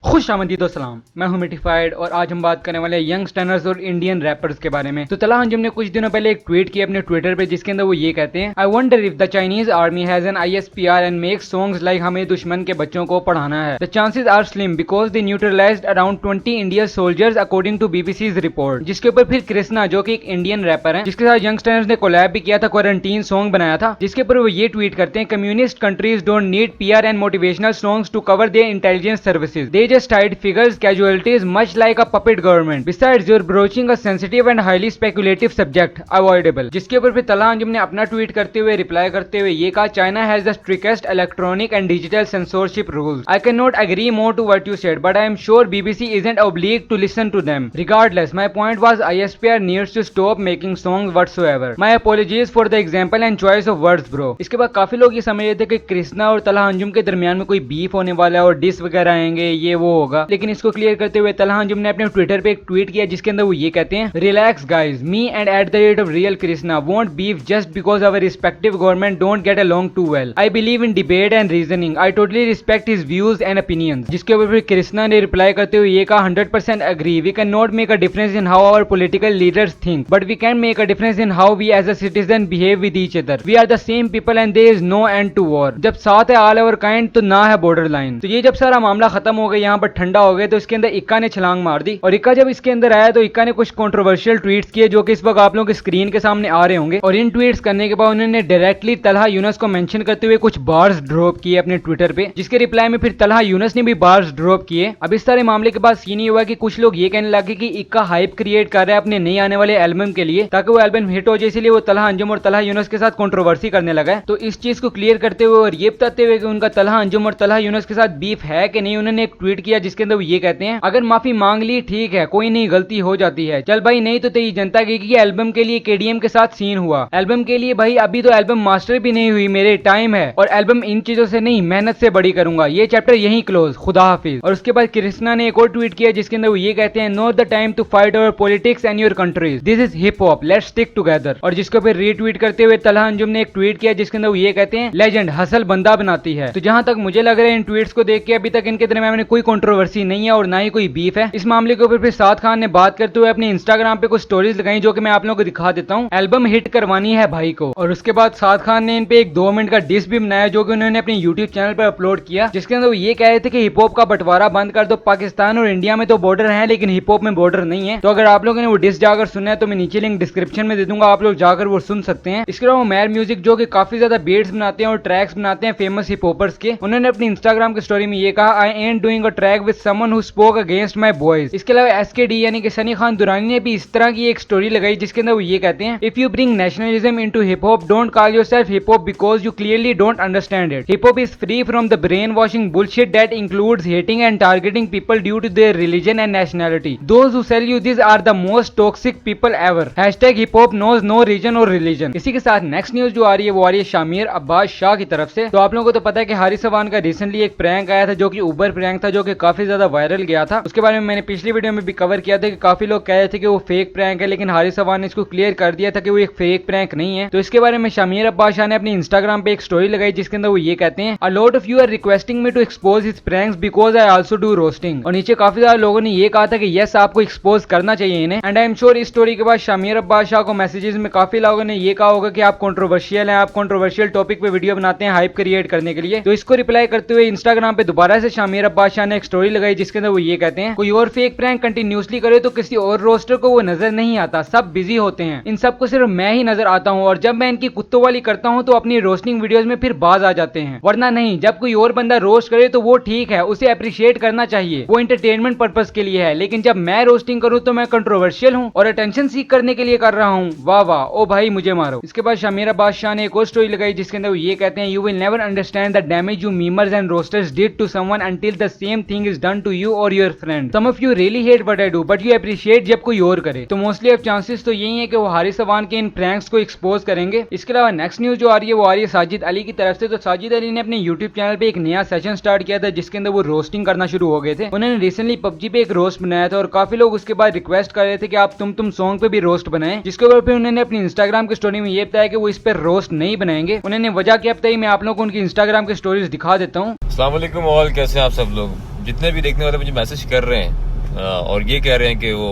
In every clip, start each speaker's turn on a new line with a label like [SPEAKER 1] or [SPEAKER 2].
[SPEAKER 1] खुशामदीद सलाम, मैं हूं मिटिफाइड और आज हम बात करने वाले हैं यंगस्टर्स और इंडियन रैपर्स के बारे में। तो तला अंजुम ने कुछ दिनों पहले एक ट्वीट किया अपने ट्विटर पे जिसके अंदर वो ये कहते हैं, I wonder if the Chinese army has an ISPR and make songs like हमें दुश्मन के बच्चों को पढ़ाना है। The chances are slim because they neutralised around 20 Indian soldiers according to BBC's report. जिसके ऊपर फिर कृष्णा जो कि एक इंडियन रैपर है जिसके साथ यंगस्टर्स ने कोलैब भी किया था, क्वारंटीन सॉन्ग बनाया था, जिसके ऊपर वो ये ट्वीट करते हैं, communist countries don't need PR and motivational songs to cover their intelligence services, they just hide figures casualties much like a puppet government. Besides, you're broaching a sensitive and highly speculative subject. Avoidable. जिसके ऊपर फिर तला अंजुम ने अपना tweet करते हुए reply करते हुए ये कहा, China has the strictest electronic and digital censorship rules. I cannot agree more to what you said, but I am sure BBC isn't obliged to listen to them. Regardless, my point was ISPR needs to stop making songs whatsoever. My apologies for the example and choice of words, bro. इसके बाद काफी लोग ये समझ रहे थे कि कृष्णा और तला अंजुम के दरमियान में कोई बीफ होने वाला है और डिस वगैरह आएंगे, ये वो होगा, लेकिन इसको क्लियर करते हुए तला अंजुम ने अपने ट्विटर पे एक ट्वीट किया जिसके अंदर वो ये कहते हैं, relax guys, me and at the rate of real Krishna won't beef just because our respective government don't get along too well. I believe in debate and reasoning. I totally respect his views and opinions. जिसके ऊपर फिर कृष्णा ने reply करते हुए ये कहा, 100% agree. We can not make a difference in how our political leaders think, but we can make a difference in how we as a citizen behave with each other. We are the same people and there is no end to war. जब साथ है all over kind तो ना है border line. तो ये जब सारा मामला खत्म हो गया, यहाँ पर ठंडा हो गया, तो इसके अंदर इक्का ने छलांग मार दी और इक्का जब इसके अंदर आया तो इक्का ने कुछ कंट्रोवर्शियल ट्वीट्स किए जो कि इस वक्त आप लोगों की स्क्रीन के सामने आ रहे होंगे। और इन ट्वीट्स करने के बाद उन्होंने डायरेक्टली तलहा यूनुस को मेंशन करते हुए कुछ बार्स ड्रॉप किए अपने ट्विटर पे, जिसके रिप्लाई में फिर तलहा यूनुस ने भी बार्स ड्रॉप किए। अब इस सारे मामले के बाद सीन ये हुआ कि कुछ लोग ये कहने लगे कि इक्का हाइप क्रिएट कर रहा है अपने नई आने वाले एल्बम के लिए ताकि वो एल्बम हिट हो जाए, इसलिए वो तलहा अंजुम और तलहा यूनुस के साथ कंट्रोवर्सी करने लगा है। तो इस चीज को क्लियर करते हुए और ये बताते हुए कि उनका तलहा अंजुम और तलहा यूनुस के साथ बीफ है कि नहीं, उन्होंने एक ट्वीट किया जिसके अंदर वो ये कहते हैं, अगर माफी मांग ली ठीक है, कोई नहीं, गलती हो जाती है, चल भाई, नहीं तो तेरी जनता की एल्बम के लिए KDM के साथ सीन हुआ, एल्बम के लिए भाई अभी तो एल्बम मास्टर भी नहीं हुई, मेरे टाइम है और एल्बम इन चीजों से नहीं मेहनत से बड़ी करूंगा। ये चैप्टर यहीं क्लोज, खुदा हाफिज। और उसके बाद कृष्णा ने एक और ट्वीट किया जिसके अंदर वो ये कहते हैं, not the time to fight over politics and your countries, this is hip hop, let's stick together. और जिसको फिर रीट्वीट करते हुए तलहा अंजुम ने एक ट्वीट किया जिसके अंदर वो ये कहते हैं, लेजेंड हसल बंदा बनाती है। तो जहां तक मुझे लग रहा है इन ट्वीट्स को देख के अभी तक इनके दरमियान में कोई कंट्रोवर्सी नहीं है और ना ही कोई बीफ है। इस मामले के ऊपर फिर साद खान ने बात करते हुए अपने इंस्टाग्राम पे कुछ स्टोरीज लगाई जो कि मैं आप लोगों को दिखा देता हूँ। एल्बम हिट करवानी है भाई को। और उसके बाद साद खान ने इन पे एक 2 मिनट का डिस भी बनाया जो कि उन्होंने अपने यूट्यूब चैनल पर अपलोड किया, जिसके अंदर वो ये कह रहे थे कि हिप हॉप का बंटवारा बंद कर दो, पाकिस्तान और इंडिया में तो बॉर्डर है लेकिन हिप हॉप में बॉर्डर नहीं है। तो अगर आप लोगों ने वो डिस जाकर सुनना है तो मैं नीचे लिंक डिस्क्रिप्शन में दे दूंगा, आप लोग जाकर वो सुन सकते हैं। इसके अलावा मैर म्यूजिक जो कि काफी ज्यादा बीट्स बनाते हैं और ट्रैक्स बनाते हैं फेमस हिप हॉपर्स के, उन्होंने अपनी इंस्टाग्राम की स्टोरी में ये कहा, I ain't doing a track with someone who spoke against my boys. इसके अलावा SKD यानी कि सनी खान दुरानी ने भी इस तरह की एक स्टोरी लगाई जिसके अंदर वो ये कहते हैं, if you bring nationalism into hip hop don't call yourself hip hop because you clearly don't understand it. Hip hop is free from the brain washing bullshit that includes hating and targeting people due to their religion and nationality. Those who sell you this are the most toxic people ever. Hashtag hip hop knows no reason or religion. इसी के साथ next news जो आ रही है वो आ रही है शामिर अब्बास शाह की तरफ से। तो आप लोगों को तो पता है कि हारिस अवान का रिसेंटली एक प्रैंक आया था जो कि ऊबर प्रैंक था जो कि काफी ज्यादा वायरल गया था। उसके बारे में मैंने पिछली वीडियो में भी कवर किया था कि काफी लोग कह रहे थे कि वो फेक प्रैंक है, लेकिन हारिस अवान ने इसको क्लियर कर दिया था कि वो एक फेक प्रैंक नहीं है। तो इसके बारे में शामिर अब्बास शाह ने अपनी इंस्टाग्राम पे एक स्टोरी लगाई जिसके अंदर वो ये कहते हैं, a lot of you are requesting me to expose his pranks because I also do roasting. और नीचे काफी ज्यादा लोगों ने ये कहा था कि यस आपको एक्सपोज करना चाहिए इन्हें। एंड आई एम श्योर इस स्टोरी के बाद शामिर अब्बास शाह को मैसेजेस में काफी लोगों ने ये कहा होगा कि आप कंट्रोवर्शियल हैं, आप कंट्रोवर्शियल टॉपिक पे वीडियो बनाते हैं हाइप क्रिएट करने के लिए। तो इसको रिप्लाई करते हुए इंस्टाग्राम पे दोबारा से शामिर अब्बास शाह ने एक स्टोरी लगाई जिसके अंदर वो ये कहते हैं, कोई और फेक प्रैंक कंटिन्यूसली करे तो किसी और रोस्टर को वो नजर नहीं आता, सब बिजी होते हैं, इन सबको सिर्फ मैं ही नजर आता हूँ और जब मैं इनकी कुत्तों वाली करता हूँ तो अपनी रोस्टिंग वीडियोस में फिर बाज आ जाते हैं, वरना नहीं। जब कोई और बंदा रोस्ट करे तो वो ठीक है, उसे अप्रिशिएट करना चाहिए, वो एंटरटेनमेंट पर्पस के लिए है, लेकिन जब मैं रोस्टिंग करूँ तो मैं कंट्रोवर्शियल हूँ और अटेंशन सीख करने के लिए कर रहा हूँ। वाह वाह, ओ भाई मुझे मारो। इसके बाद शामिर अब्बास शाह ने एक और स्टोरी लगाई जिसके अंदर वो ये कहते हैं, you will never understand the damage you memers and roasters did to someone until the same thing is done to you or your friend. Some of you really hate what I do but you appreciate जब कोई और करे। तो mostly अब chances तो यही है कि वो हारिस अवान के इन प्रैंक्स को एक्सपोज करेंगे। इसके अलावा नेक्स्ट न्यूज जो आ रही है वो आ रही है साजिद अली की तरफ से। तो साजिद अली ने अपने यूट्यूब चैनल पे एक नया सेशन स्टार्ट किया था जिसके अंदर वो रोस्टिंग करना शुरू हो गए थे। उन्होंने रिसेंटली PUBG पे एक रोस्ट बनाया था और काफी लोग उसके बाद रिक्वेस्ट कर रहे थे कि आप तुम सॉन्ग पे भी रोस्ट बनाएं, जिसके ऊपर फिर उन्होंने अपनी इंस्टाग्राम की स्टोरी में ये बताया कि वो इस पर रोस्ट नहीं बनाएंगे। उन्होंने वजह क्या बताई, मैं आप लोगों को उनकी इंस्टाग्राम की स्टोरीज दिखा देता हूँ।
[SPEAKER 2] अस्सलाम वालेकुम ऑल, कैसे हैं आप सब लोग। जितने भी देखने वाले मुझे मैसेज कर रहे हैं और ये कह रहे हैं कि वो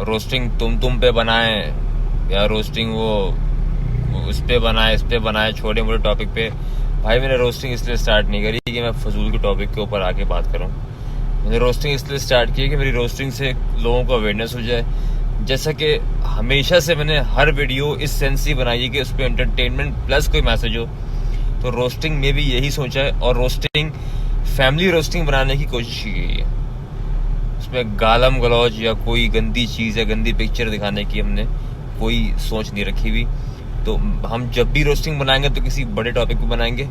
[SPEAKER 2] रोस्टिंग तुम पे बनाएं या रोस्टिंग वो उस पे बनाए इस पे बनाए छोटे मोटे टॉपिक पे, भाई मैंने रोस्टिंग इसलिए स्टार्ट नहीं करी कि मैं फजूल के टॉपिक के ऊपर आके बात करूं। मैंने रोस्टिंग इसलिए स्टार्ट की कि मेरी रोस्टिंग से लोगों को अवेयरनेस हो जाए। जैसा कि हमेशा से मैंने हर वीडियो इस सेंस ही बनाई है कि उस पर एंटरटेनमेंट प्लस कोई मैसेज हो, तो रोस्टिंग में भी यही सोचा है। और रोस्टिंग फैमिली रोस्टिंग बनाने की कोशिश की गई है। उसमें गालम गलौज या कोई गंदी चीज़ या गंदी पिक्चर दिखाने की हमने कोई सोच नहीं रखी हुई। तो हम जब भी रोस्टिंग बनाएंगे तो किसी बड़े टॉपिक पे बनाएंगे,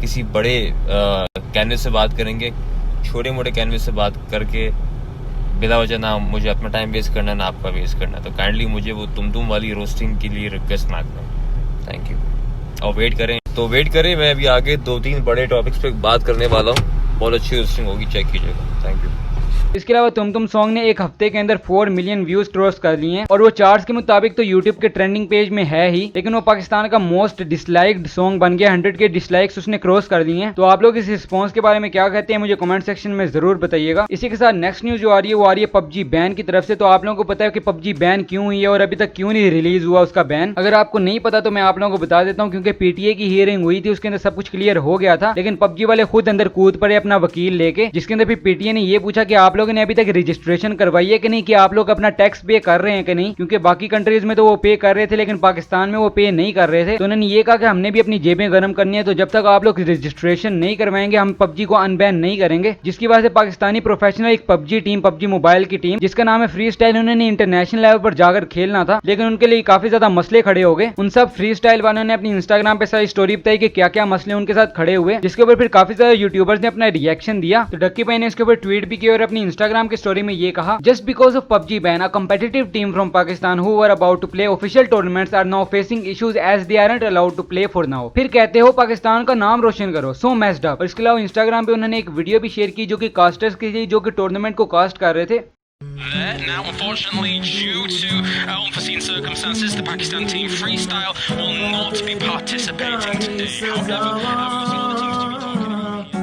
[SPEAKER 2] किसी बड़े कैनवस से बात करेंगे। छोटे मोटे कैनवस से बात करके बिला वजह ना मुझे अपना टाइम वेस्ट करना ना आपका वेस्ट करना। तो काइंडली मुझे वो तुम वाली रोस्टिंग के लिए रिक्वेस्ट ना करें, थैंक यू। और वेट करें, मैं अभी आगे 2-3 बड़े टॉपिक्स पे बात करने वाला हूँ। बहुत अच्छी रोस्टिंग होगी, चेक कीजिएगा, थैंक यू।
[SPEAKER 1] इसके अलावा तुम सॉन्ग ने एक हफ्ते के अंदर 4 मिलियन व्यूज क्रॉस कर लिए हैं और वो चार्ट्स के मुताबिक तो यूट्यूब के ट्रेंडिंग पेज में है ही, लेकिन वो पाकिस्तान का मोस्ट डिसलाइक्ड सॉन्ग बन गया। 100 के डिसलाइक्स उसने क्रॉस कर दिए हैं। तो आप लोग इस रिस्पॉन्स के बारे में क्या कहते हैं मुझे कमेंट सेक्शन में जरूर बताइएगा। इसी के साथ नेक्स्ट न्यूज जो आ रही है वो आ रही है पबजी बैन की तरफ से। तो आप लोगों को पता है कि पबजी बैन क्यों हुई है और अभी तक क्यों नहीं रिलीज हुआ उसका बैन। अगर आपको नहीं पता तो मैं आप लोगों को बता देता हूँ, क्योंकि पीटीए की हियरिंग हुई थी, उसके अंदर सब कुछ क्लियर हो गया था, लेकिन पबजी वाले खुद अंदर कूद पड़े अपना वकील लेके, जिसके अंदर फिर पीटीए ने ये पूछा कि आप लोगों ने अभी तक रजिस्ट्रेशन करवाई है कि नहीं, कि आप लोग अपना टैक्स पे कर रहे हैं कि नहीं, क्योंकि बाकी कंट्रीज में तो वो पे कर रहे थे लेकिन पाकिस्तान में वो पे नहीं कर रहे थे। तो उन्होंने ये कहा कि हमने भी अपनी जेबें गर्म करनी है, तो जब तक आप लोग रजिस्ट्रेशन नहीं करवाएंगे हम पबजी को अनबैन नहीं करेंगे। जिसकी वजह से पाकिस्तानी प्रोफेशनल एक पबजी टीम, पबजी मोबाइल की टीम जिसका नाम है फ्री स्टाइल, उन्होंने इंटरनेशनल लेवल पर जाकर खेलना था, लेकिन उनके लिए काफी ज्यादा मसले खड़े हो गए। उन सब फ्री स्टाइल वालों ने अपनी इंस्टाग्राम पे सारी स्टोरी बताई कि क्या क्या मसले उनके साथ खड़े हुए, जिसके ऊपर फिर काफी ज्यादा यूट्यूबर्स ने अपना रिएक्शन दिया। तो डक्की भाई ने इसके ऊपर ट्वीट भी किया और अपनी इंस्टाग्राम की स्टोरी में ये कहा, just because of PUBG ban, a competitive team from Pakistan who were about to play official tournaments are now facing issues as they aren't allowed to play for now। फिर कहते हो पाकिस्तान का नाम रोशन करो, so messed up। और इसके अलावा Instagram पे उन्होंने एक वीडियो भी शेयर की जो कि कास्टर्स की थी, जो कि टूर्नामेंट को कास्ट कर रहे थे।
[SPEAKER 3] Now, unfortunately, due to unforeseen circumstances, the Pakistan team freestyle will not be participating today. However, some other teams to be talking about.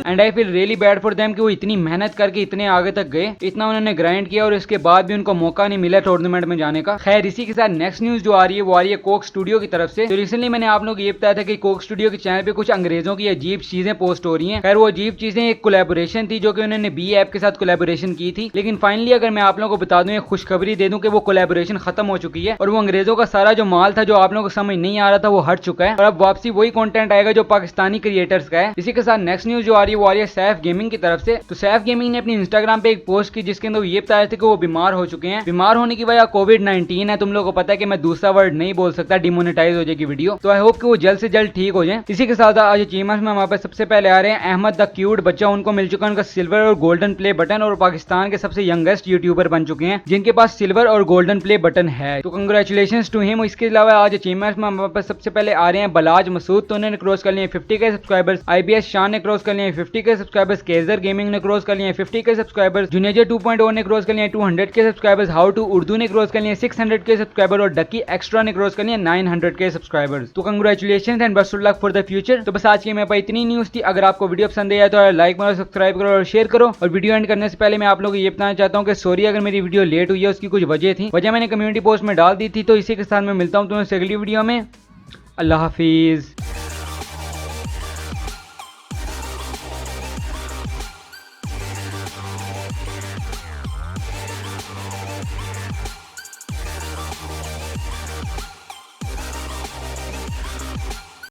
[SPEAKER 1] And I feel really bad for them कि वो इतनी मेहनत करके इतने आगे तक गए, इतना उन्होंने ग्राइंड किया और इसके बाद भी उनको मौका नहीं मिला टूर्नामेंट में जाने का। खैर इसी के साथ नेक्स्ट न्यूज जो आ रही है वो आ रही है कोक स्टूडियो की तरफ से। तो रिसेंटली मैंने आप लोग ये बताया था कि कोक स्टूडियो के चैनल पे कुछ अंग्रेजों की अजीब चीजें पोस्ट हो रही हैं। खैर वो अजीब चीजें एक कोलैबोरेशन थी जो कि उन्होंने बी ऐप के साथ कोलैबोरेशन की थी, लेकिन फाइनली अगर मैं आप लोगों को बता दूं, एक खुशखबरी दे दूं कि वो कोलैबोरेशन खत्म हो चुकी है और वो अंग्रेजों का सारा जो माल था जो आप लोगों को समझ नहीं आ रहा था वो हट चुका है और अब वापसी वही कंटेंट आएगा जो पाकिस्तानी क्रिएटर्स का है। इसी के साथ नेक्स्ट न्यूज जो आ रही है वो आ रही है सैफ गेमिंग की तरफ से। तो सैफ गेमिंग ने अपनी इंस्टाग्राम पे एक पोस्ट की जिसके अंदर ये बताया था कि वो बीमार हो चुके हैं। बीमार होने की वजह कोविड-19 है। तुम लोगों को पता है कि मैं दूसरा वर्ड नहीं बोल सकता, डिमोनेटाइज हो जाएगी वीडियो। तो आई होप कि वो जल्द से जल्द ठीक हो जाए। इसी के साथ आज अचीवमेंट्स में हमारे पास सबसे पहले आ रहे हैं अहमद द क्यूट बच्चा, उनको मिल चुका है उनका सिल्वर और गोल्डन प्ले बटन और पाकिस्तान के सबसे यंगेस्ट यूट्यूबर बन चुके हैं जिनके पास सिल्वर और गोल्डन प्ले बटन है। तो कंग्रेचुलेशंस टू हिम। इसके अलावा आज अचीवमेंट्स में हमारे पास सबसे पहले आ रहे हैं बलाज मसूद, तो उन्होंने क्रॉस कर लिए 50 के सब्सक्राइबर्स। IBS शान ने क्रॉस कर लिए 50 के सब्सक्राइबर्स। केजर गेमिंग ने क्रॉस कर लिए 50 के सब्सक्राइबर्स। जुनेजर 2.0 ने क्रॉस कर लिए 200 के सब्सक्राइबर्स। हाउ टू उर्दू ने क्रॉस कर लिए 600 के सब्सक्राइबर और डकी एक्स्ट्रा ने क्रॉस कर लिए 900 के सब्सक्राइबर्स। तो congratulations and best of luck for the future. तो बस आज की मेरे पास इतनी न्यूज थी। अगर आपको वीडियो पसंद आया तो लाइक करो, सब्सक्राइब करो और शेयर करो। और वीडियो एंड करने से पहले मैं आप लोगों को ये बताना चाहता हूँ कि सॉरी अगर मेरी वीडियो लेट हुई है, उसकी कुछ वजह थी, वजह मैंने कम्युनिटी पोस्ट में डाल दी थी। तो इसी के साथ मैं मिलता हूँ तुम्हें अगली वीडियो में। अल्लाह हाफिज।